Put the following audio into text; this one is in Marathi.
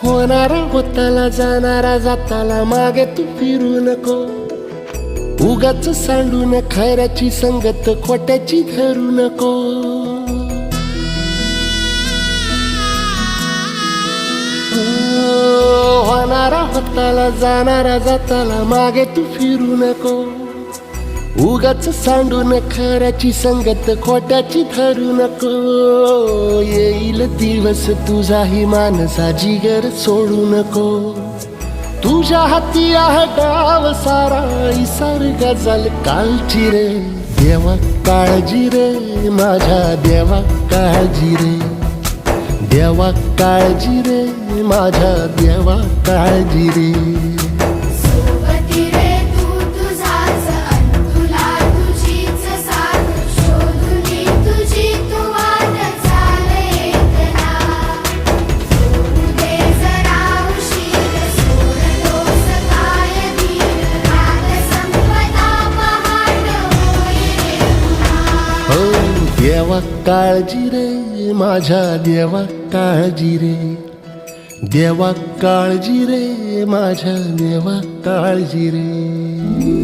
होणारा होताला जाणारा जाताला मागे तू फिरू नको. उगाच सांडून खऱ्याची संगत खोट्याची धरू नको. होणारा होताला जाणारा जाताला मागे तू फिरू नको. उगाच सांडून खऱ्याची संगत खोट्याची धरू नको. येईल दिवस तुझाही मानसा जिगर सोडू नको. तुझ्या हाती आहे डाव सारा इसार गजल कालची रे. देवा काळजी रे माझ्या देवा काळजी रे. देवा काळजी रे माझ्या देवा काळजी रे. देवा काळजी रे माझ्या देवा काळजी रे. देवा काळजी रे माझ्या देवा काळजी रे.